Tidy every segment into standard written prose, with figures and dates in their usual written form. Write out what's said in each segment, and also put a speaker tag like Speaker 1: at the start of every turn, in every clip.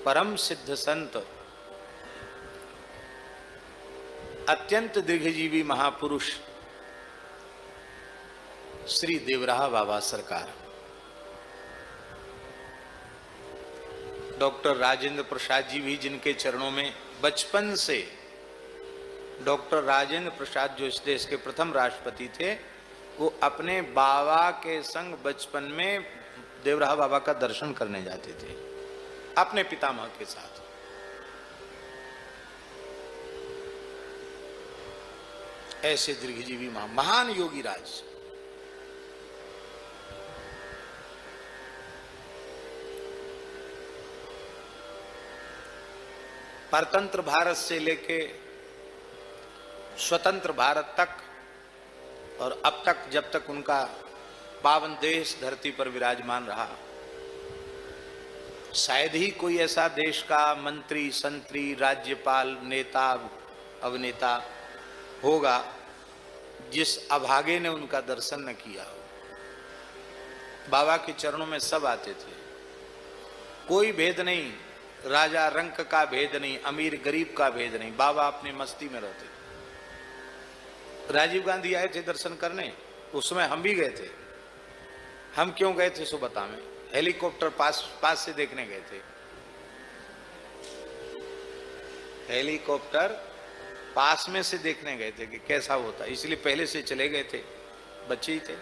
Speaker 1: परम सिद्ध संत, अत्यंत दीर्घजीवी महापुरुष श्री देवराहा बाबा सरकार, डॉक्टर राजेंद्र प्रसाद जी भी, जिनके चरणों में बचपन से डॉक्टर राजेंद्र प्रसाद जो इस देश के प्रथम राष्ट्रपति थे, वो अपने बाबा के संग बचपन में देवराहा बाबा का दर्शन करने जाते थे अपने पितामह के साथ। ऐसे दीर्घजीवी महान योगी राज। परतंत्र भारत से लेके स्वतंत्र भारत तक और अब तक, जब तक उनका पावन देश धरती पर विराजमान रहा, शायद ही कोई ऐसा देश का मंत्री, संतरी, राज्यपाल, नेता, अभिनेता होगा जिस अभागे ने उनका दर्शन न किया हो। बाबा के चरणों में सब आते थे, कोई भेद नहीं, राजा रंक का भेद नहीं, अमीर गरीब का भेद नहीं, बाबा अपनी मस्ती में रहते थे। राजीव गांधी आए थे दर्शन करने, उस समय हम भी गए थे। हम क्यों गए थे सो बता मैं, हेलीकॉप्टर पास से देखने गए थे। हेलीकॉप्टर पास में से देखने गए थे कि कैसा होता, इसलिए पहले से चले गए थे, बच्चे ही थे।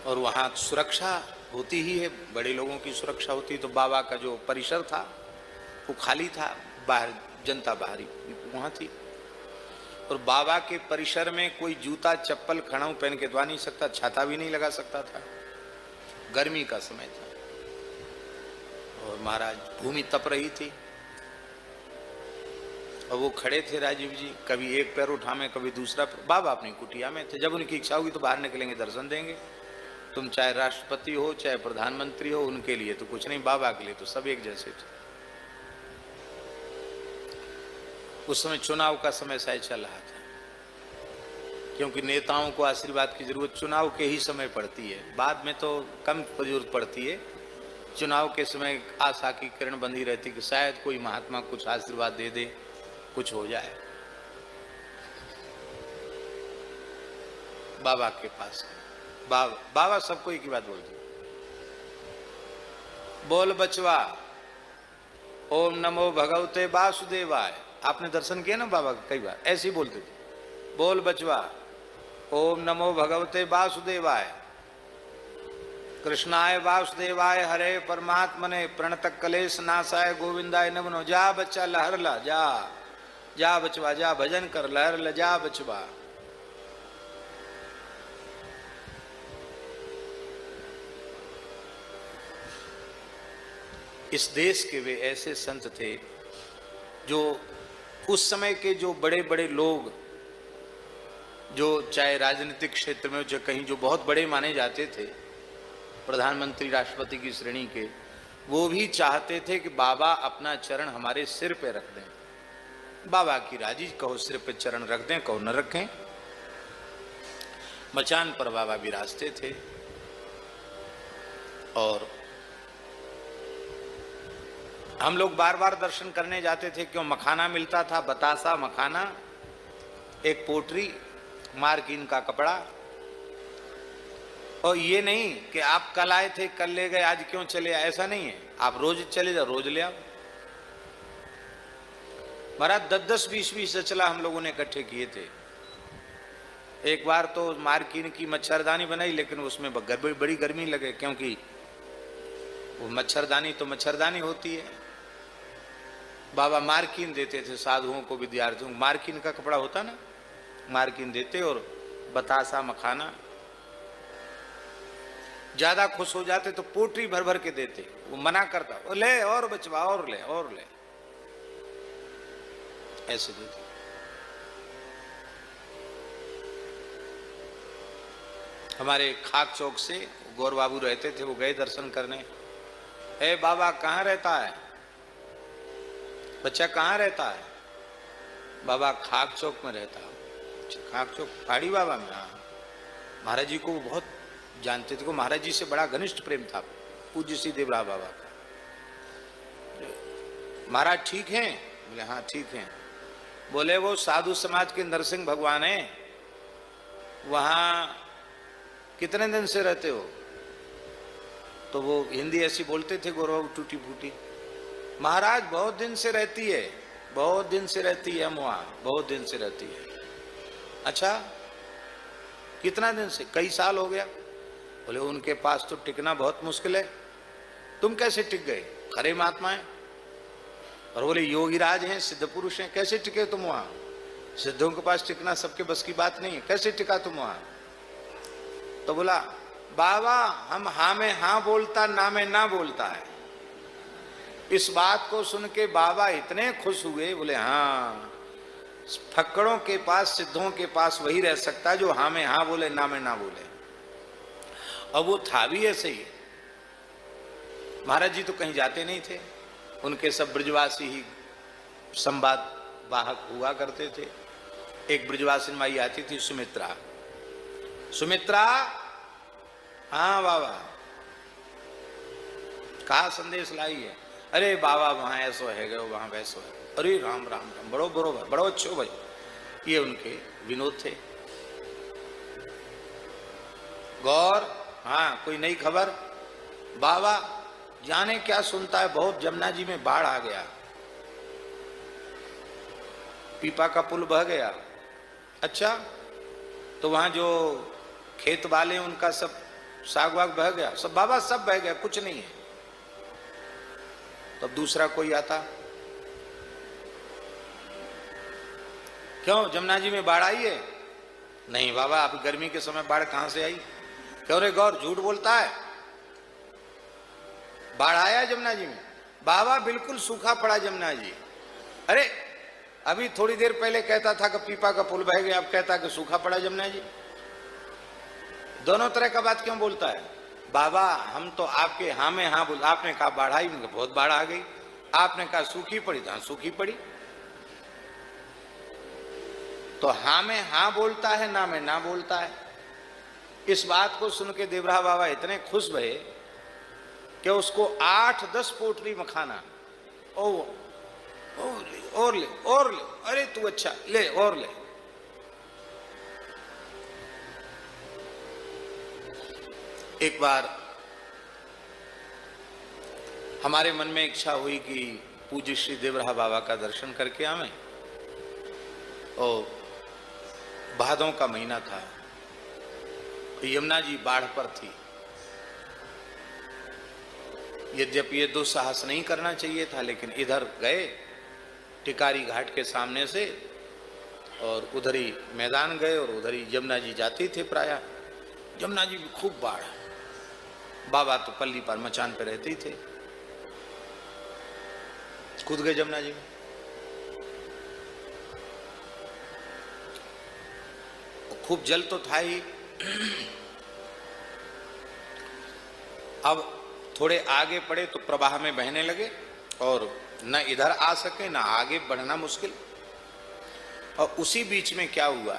Speaker 1: और वहां सुरक्षा होती ही है, बड़े लोगों की सुरक्षा होती। तो बाबा का जो परिसर था वो खाली था, बाहर जनता बाहरी वहां थी। और बाबा के परिसर में कोई जूता चप्पल खड़ाऊ पहन के तो आ नहीं सकता, छाता भी नहीं लगा सकता था, गर्मी का समय था। और महाराज भूमि तप रही थी और वो खड़े थे राजीव जी, कभी एक पैर उठावे कभी दूसरा। बाबा अपनी कुटिया में थे, जब उनकी इच्छा होगी तो बाहर निकलेंगे, दर्शन देंगे। तुम चाहे राष्ट्रपति हो चाहे प्रधानमंत्री हो, उनके लिए तो कुछ नहीं, बाबा के लिए तो सब एक जैसे थे। उस समय चुनाव का समय शायद चल रहा था, क्योंकि नेताओं को आशीर्वाद की जरूरत चुनाव के ही समय पड़ती है, बाद में तो कम जरूरत पड़ती है। चुनाव के समय आशा की किरण बंधी रहती कि शायद कोई महात्मा कुछ आशीर्वाद दे दे, कुछ हो जाए। बाबा के पास बाबा सबको एक ही बात बोलते, बोल बचवा ओम नमो भगवते वासुदेवाय। आपने दर्शन किया ना बाबा का, कई बार ऐसे ही बोलते थे, बोल बचवा ओम नमो भगवते वासुदेवाय, कृष्णाय वासुदेवाय, हरे परमात्मने, प्रणतक कलेश नाशाय, गोविंदाय नमो। जा बच्चा लहर ला, जा जा बचवा, जा भजन कर, लहर ला, जा बचवा। इस देश के वे ऐसे संत थे जो उस समय के जो बड़े बड़े लोग, जो चाहे राजनीतिक क्षेत्र में जो कहीं जो बहुत बड़े माने जाते थे, प्रधानमंत्री राष्ट्रपति की श्रेणी के, वो भी चाहते थे कि बाबा अपना चरण हमारे सिर पे रख दें। बाबा की राजी, कहो सिर पे चरण रख दें, कहो न रखें। मचान पर बाबा विराजते थे। और हम लोग बार बार दर्शन करने जाते थे, क्यों? मखाना मिलता था, बतासा मखाना, एक पोटरी, मार्किन का कपड़ा। और ये नहीं कि आप कल आए थे कल ले गए, आज क्यों चले आए, ऐसा नहीं है। आप रोज चले जाओ, रोज ले आओ। महाराज 10-10, 20-20 चला हम लोगों ने इकट्ठे किए थे। एक बार तो मार्किन की मच्छरदानी बनाई, लेकिन उसमें बड़ी गर्मी लगे, क्योंकि वो मच्छरदानी तो मच्छरदानी होती है। बाबा मार्किन देते थे साधुओं को, विद्यार्थियों को। मार्किन का कपड़ा होता ना, मार्किन देते और बतासा मखाना। ज्यादा खुश हो जाते तो पोटरी भर भर के देते, वो मना करता, वो ले और बचवा, और ले और ले, ऐसे देते। हमारे खाक चौक से गौर बाबू रहते थे, वो गए दर्शन करने। ए बाबा कहाँ रहता है बच्चा, कहाँ रहता है? बाबा खाक चौक में रहता है। खाक चौक पहाड़ी बाबा में? हाँ। महाराज जी को वो बहुत जानते थे, को महाराज जी से बड़ा घनिष्ठ प्रेम था। पूज्य श्री देवरा बाबा का। महाराज ठीक हैं? बोले हाँ ठीक हैं। बोले वो साधु समाज के नरसिंह भगवान हैं, वहां कितने दिन से रहते हो? तो वो हिंदी ऐसी बोलते थे गौरव टूटी फूटी। महाराज बहुत दिन से रहती है, बहुत दिन से रहती है, हम वहां बहुत दिन से रहती है। अच्छा कितना दिन से? कई साल हो गया। बोले उनके पास तो टिकना बहुत मुश्किल है, तुम कैसे टिक गए? खरे महात्मा है। और बोले योगीराज हैं, सिद्ध पुरुष हैं, कैसे टिके तुम वहां? सिद्धों के पास टिकना सबके बस की बात नहीं है, कैसे टिका तुम वहां? तो बोला बाबा हम हाँ में हाँ बोलता, ना में ना बोलता है। इस बात को सुन के बाबा इतने खुश हुए, बोले हाँ फक्कड़ों के पास, सिद्धों के पास वही रह सकता है जो हाँ में हाँ बोले, ना में ना बोले। अब वो था भी ऐसे ही। महाराज जी तो कहीं जाते नहीं थे, उनके सब ब्रजवासी ही संवाद वाहक हुआ करते थे। एक ब्रजवासी माई आती थी सुमित्रा। सुमित्रा, हाँ बाबा कहा संदेश लाई है? अरे बाबा वहां ऐसो है गए, वहां वैसो है। अरे राम राम राम, बड़ो बरोबर, बड़ो अच्छो भाई। ये उनके विनोद थे। गौर, हाँ कोई नई खबर? बाबा जाने क्या सुनता है, बहुत जमुना जी में बाढ़ आ गया, पीपा का पुल बह गया। अच्छा तो वहां जो खेत वाले उनका सब साग वाग बह गया? सब बाबा सब बह गया, कुछ नहीं है। तब दूसरा कोई आता, क्यों जमुना जी में बाढ़ आई है? नहीं बाबा अब गर्मी के समय बाढ़ कहां से आई? क्यों रे गौर झूठ बोलता है, बाढ़ आया जमुना जी में? बाबा बिल्कुल सूखा पड़ा जमुना जी। अरे अभी थोड़ी देर पहले कहता था कि पीपा का पुल बह गया, अब कहता कि सूखा पड़ा जमुना जी। दोनों तरह का बात क्यों बोलता है? बाबा हम तो आपके हाँ में हाँ बोल, आपने कहा बाढ़ आई, बहुत बाढ़ आ गई। आपने कहा सूखी पड़ी, तो हाँ सूखी पड़ी। तो हाँ में हाँ बोलता है, ना में ना बोलता है। इस बात को सुन के देवरा बाबा इतने खुश भये कि उसको 8-10 पोटली मखाना और ले और ले और ले, अरे तू अच्छा ले और ले। एक बार हमारे मन में इच्छा हुई कि पूज्य श्री देवरा बाबा का दर्शन करके आवें, और भादों का महीना था, यमुना जी बाढ़ पर थी। यद्यपि ये दुस्साहस नहीं करना चाहिए था, लेकिन इधर गए टिकारी घाट के सामने से, और उधर ही मैदान गए, और उधर ही यमुना जी जाते थे प्रायः। यमुना जी भी खूब बाढ़। बाबा तो पल्ली पर मचान पे रहते ही थे, कूद गए यमुना जी में। खूब जल तो था ही। अब थोड़े आगे पड़े तो प्रवाह में बहने लगे, और न इधर आ सके न आगे बढ़ना मुश्किल। और उसी बीच में क्या हुआ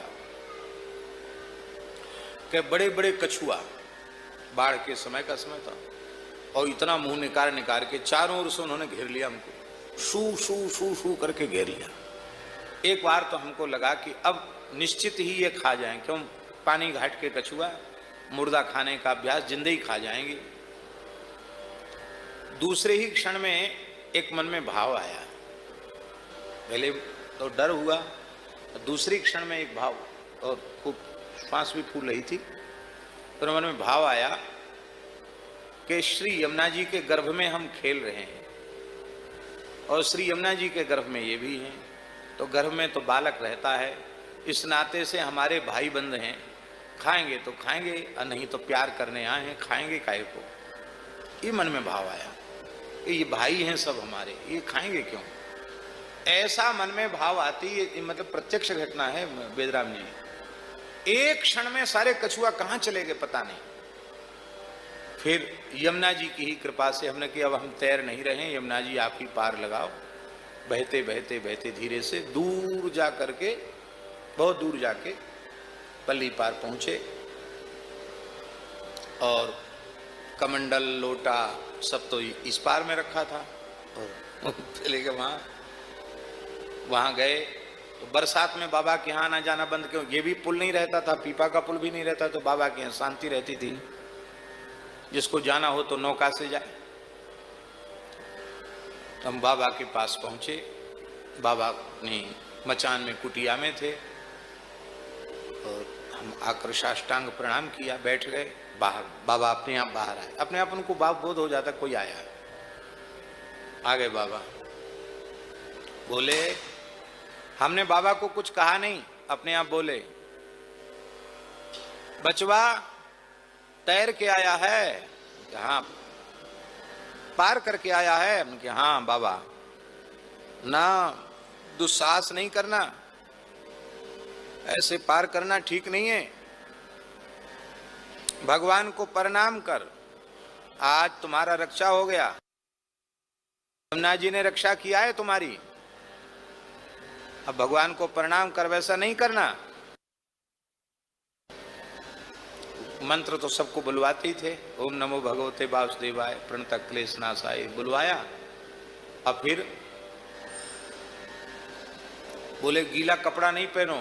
Speaker 1: कि बड़े बड़े कछुआ, बाढ़ के समय का समय था, और इतना मुंह निकाल निकाल के चारों ओर से उन्होंने घेर लिया हमको, शू शू शू शू करके घेर लिया। एक बार तो हमको लगा कि अब निश्चित ही ये खा जाएं, क्यों पानी घाट के कछुआ मुर्दा खाने का अभ्यास, जिंदे ही खा जाएंगे। दूसरे ही क्षण में एक मन में भाव आया, पहले तो डर हुआ, दूसरे क्षण में एक भाव, और खूब सांस भी फूल रही थी, तो मन में भाव आया कि श्री यमुना जी के गर्भ में हम खेल रहे हैं, और श्री यमुना जी के गर्भ में ये भी हैं, तो गर्भ में तो बालक रहता है, इस नाते से हमारे भाई बंद हैं, खाएंगे तो खाएंगे, और नहीं तो प्यार करने आए हैं, खाएंगे काहे को। ये मन में भाव आया कि ये भाई हैं सब हमारे, ये खाएंगे क्यों। ऐसा मन में भाव आती है, मतलब प्रत्यक्ष घटना है वेदराम जी। एक क्षण में सारे कछुआ कहाँ चले गए पता नहीं। फिर यमुना जी की ही कृपा से हमने कि अब हम तैर नहीं रहे, यमुना जी आप ही पार लगाओ। बहते बहते बहते धीरे से दूर जा करके, बहुत दूर जाके पल्ली पार पहुंचे, और कमंडल लोटा सब तो इस पार में रखा था। और चले गए वहाँ गए तो बरसात में बाबा के यहाँ आना जाना बंद क्यों, ये भी पुल नहीं रहता था, पीपा का पुल भी नहीं रहता, तो बाबा के यहाँ शांति रहती थी, जिसको जाना हो तो नौका से जाए। हम बाबा के पास पहुंचे, बाबा ने मचान में कुटिया में थे और हम आकर साष्टांग प्रणाम किया, बैठ गए। बाहर बाबा अपने आप बाहर आए, अपने आप उनको भाव बोध हो जाता कोई आया है। आ गए बाबा, बोले हमने बाबा को कुछ कहा नहीं, अपने आप बोले बचवा तैर के आया है, हाँ पार करके आया है। हमने कहा हाँ बाबा, ना दुस्साहस नहीं करना, ऐसे पार करना ठीक नहीं है, भगवान को प्रणाम कर, आज तुम्हारा रक्षा हो गया, यमुना जी ने रक्षा किया है तुम्हारी, अब भगवान को प्रणाम कर, वैसा नहीं करना। मंत्र तो सबको बुलवाते ही थे, ओम नमो भगवते वासुदेवाय प्रणत क्लेश नाशाय बुलवाया। अब फिर बोले गीला कपड़ा नहीं पहनो,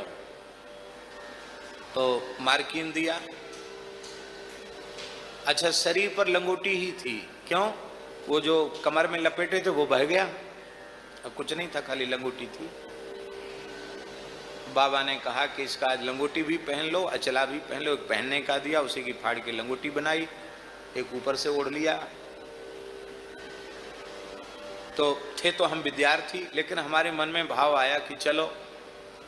Speaker 1: तो मार्किन दिया। अच्छा शरीर पर लंगोटी ही थी, क्यों? वो जो कमर में लपेटे थे वो बह गया, अब कुछ नहीं था, खाली लंगोटी थी। बाबा ने कहा कि इसका आज लंगोटी भी पहन लो, अचला भी पहन लो। एक पहनने का दिया, उसी की फाड़ के लंगोटी बनाई, एक ऊपर से ओढ़ लिया। तो थे तो हम विद्यार्थी, लेकिन हमारे मन में भाव आया कि चलो,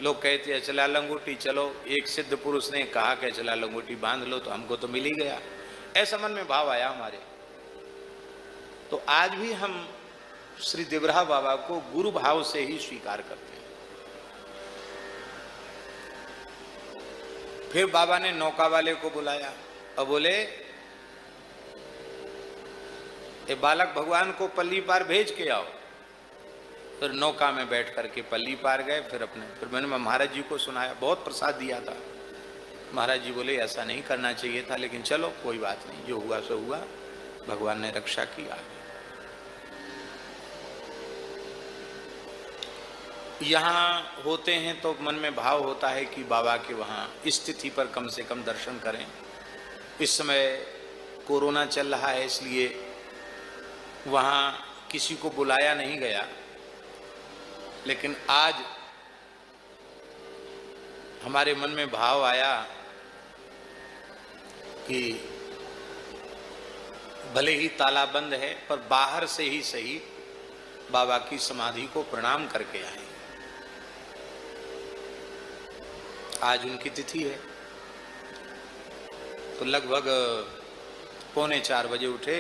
Speaker 1: लोग कहते अचला लंगोटी, चलो एक सिद्ध पुरुष ने कहा कि अचला लंगोटी बांध लो, तो हमको तो मिल ही गया, ऐसा मन में भाव आया हमारे। तो आज भी हम श्री देवराहा बाबा को गुरु भाव से ही स्वीकार करते हैं। फिर बाबा ने नौका वाले को बुलाया और बोले ये बालक भगवान को पल्ली पार भेज के आओ। फिर नौका में बैठ करके पल्ली पार गए। फिर मैंने महाराज जी को सुनाया, बहुत प्रसाद दिया था। महाराज जी बोले ऐसा नहीं करना चाहिए था, लेकिन चलो कोई बात नहीं, जो हुआ सो हुआ, भगवान ने रक्षा की। आगे यहाँ होते हैं तो मन में भाव होता है कि बाबा के वहाँ स्थिति पर कम से कम दर्शन करें। इस समय कोरोना चल रहा है, इसलिए वहाँ किसी को बुलाया नहीं गया, लेकिन आज हमारे मन में भाव आया कि भले ही ताला बंद है, पर बाहर से ही सही बाबा की समाधि को प्रणाम करके आए। आज उनकी तिथि है, तो लगभग 3:45 बजे उठे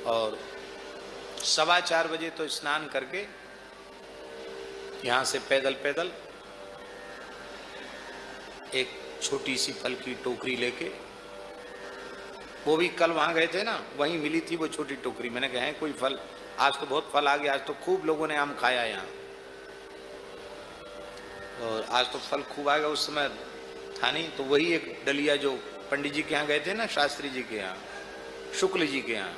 Speaker 1: और 4:15 बजे तो स्नान करके यहाँ से पैदल पैदल एक छोटी सी फल की टोकरी लेके, वो भी कल वहाँ गए थे ना, वहीं मिली थी वो छोटी टोकरी। मैंने कहा है कोई फल, आज तो बहुत फल आ गया, आज तो खूब लोगों ने आम खाया यहाँ, और आज तो फल खूब आ गया, उस समय था नहीं। तो वही एक डलिया जो पंडित जी के यहाँ गए थे ना, शास्त्री जी के यहाँ, शुक्ल जी के यहाँ,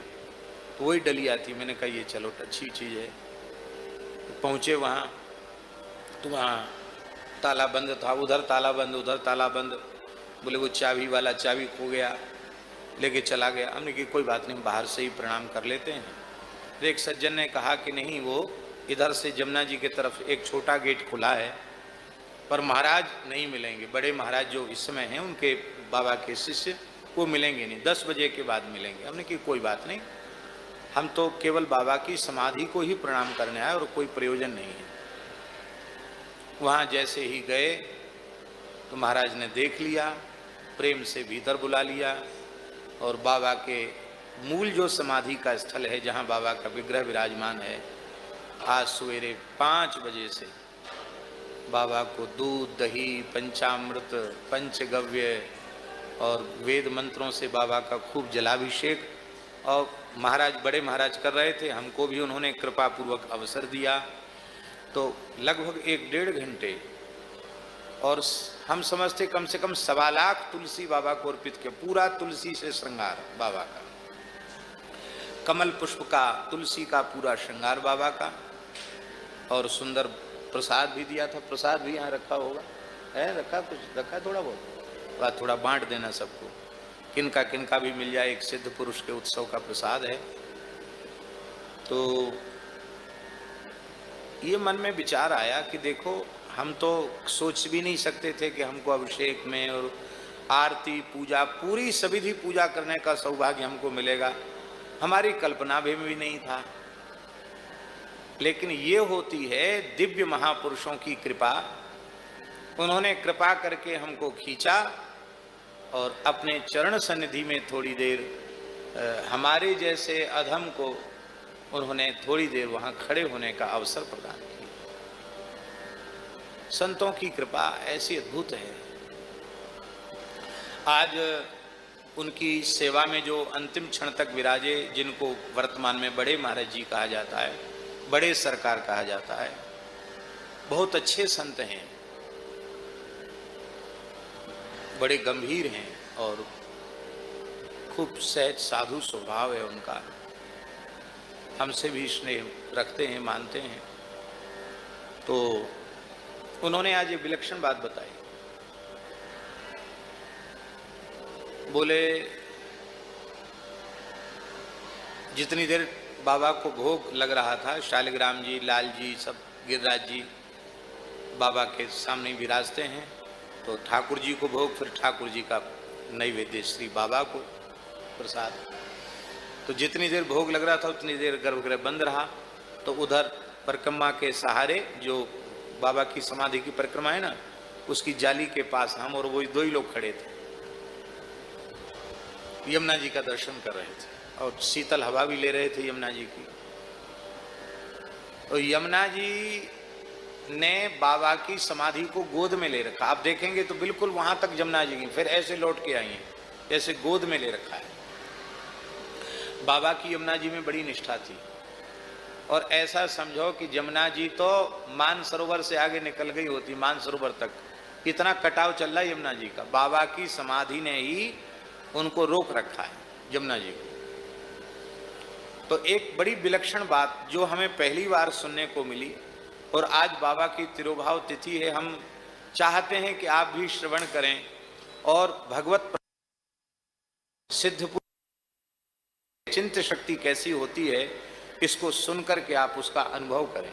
Speaker 1: तो वही डलिया थी। मैंने कहा ये चलो अच्छी चीज़ है। तो पहुँचे वहाँ, तो वहाँ ताला बंद था, उधर ताला बंद, उधर ताला बंद। बोले वो चाबी वाला चाबी खो गया, लेके चला गया। हमने कि कोई बात नहीं, बाहर से ही प्रणाम कर लेते हैं। तो एक सज्जन ने कहा कि नहीं, वो इधर से जमुना जी की तरफ एक छोटा गेट खुला है, पर महाराज नहीं मिलेंगे, बड़े महाराज जो इस समय हैं उनके बाबा के शिष्य, वो मिलेंगे नहीं, 10 बजे के बाद मिलेंगे। हमने कि कोई बात नहीं, हम तो केवल बाबा की समाधि को ही प्रणाम करने आए और कोई प्रयोजन नहीं है। वहाँ जैसे ही गए तो महाराज ने देख लिया, प्रेम से भीतर बुला लिया, और बाबा के मूल जो समाधि का स्थल है, जहाँ बाबा का विग्रह विराजमान है, आज सवेरे 5 बजे से बाबा को दूध, दही, पंचामृत, पंचगव्य और वेद मंत्रों से बाबा का खूब जलाभिषेक, और महाराज बड़े महाराज कर रहे थे, हमको भी उन्होंने कृपा पूर्वक अवसर दिया। तो लगभग 1-1.5 घंटे और हम समझते कम से कम 1.25 लाख तुलसी बाबा को अर्पित किया, पूरा तुलसी से श्रृंगार बाबा का, कमल पुष्प का, तुलसी का पूरा श्रृंगार बाबा का, और सुंदर प्रसाद भी दिया था। प्रसाद भी यहाँ रखा होगा, है रखा, कुछ रखा थोड़ा बहुत, थोड़ा बांट देना सबको, किनका किनका भी मिल जाए, एक सिद्ध पुरुष के उत्सव का प्रसाद है। तो ये मन में विचार आया कि देखो, हम तो सोच भी नहीं सकते थे कि हमको अभिषेक में और आरती पूजा, पूरी सविधि पूजा करने का सौभाग्य हमको मिलेगा, हमारी कल्पना भी नहीं था। लेकिन ये होती है दिव्य महापुरुषों की कृपा। उन्होंने कृपा करके हमको खींचा और अपने चरण सन्निधि में थोड़ी देर हमारे जैसे अधम को उन्होंने थोड़ी देर वहां खड़े होने का अवसर प्रदान किया। संतों की कृपा ऐसी अद्भुत है। आज उनकी सेवा में जो अंतिम क्षण तक विराजे, जिनको वर्तमान में बड़े महाराज जी कहा जाता है, बड़े सरकार कहा जाता है, बहुत अच्छे संत हैं, बड़े गंभीर हैं और खूब सहज साधु स्वभाव है उनका, हमसे भी स्नेह रखते हैं, मानते हैं। तो उन्होंने आज ये विलक्षण बात बताई। बोले जितनी देर बाबा को भोग लग रहा था, शालिग्राम जी, लाल जी, सब गिरिराज जी बाबा के सामने विराजते हैं, तो ठाकुर जी को भोग, फिर ठाकुर जी का नैवेद्य श्री बाबा को प्रसाद। तो जितनी देर भोग लग रहा था उतनी देर गर्भगृह बंद रहा। तो उधर परिक्रमा के सहारे, जो बाबा की समाधि की परिक्रमा है ना, उसकी जाली के पास हम और वो दो ही लोग खड़े थे, यमुना जी का दर्शन कर रहे थे और शीतल हवा भी ले रहे थे यमुना जी की। तो यमुना जी ने बाबा की समाधि को गोद में ले रखा। आप देखेंगे तो बिल्कुल वहां तक यमुना जी की, फिर ऐसे लौट के आई हैं, जैसे गोद में ले रखा है। बाबा की यमुना जी में बड़ी निष्ठा थी, और ऐसा समझो कि यमुना जी तो मानसरोवर से आगे निकल गई होती, मानसरोवर तक इतना कटाव चल रहा है यमुना जी का। बाबा की समाधि ने ही उनको रोक रखा है, यमुना जी को। तो एक बड़ी विलक्षण बात जो हमें पहली बार सुनने को मिली, और आज बाबा की तिरुभाव तिथि है, हम चाहते हैं कि आप भी श्रवण करें और भगवत सिद्ध चिंत शक्ति कैसी होती है, इसको सुनकर के आप उसका अनुभव करें।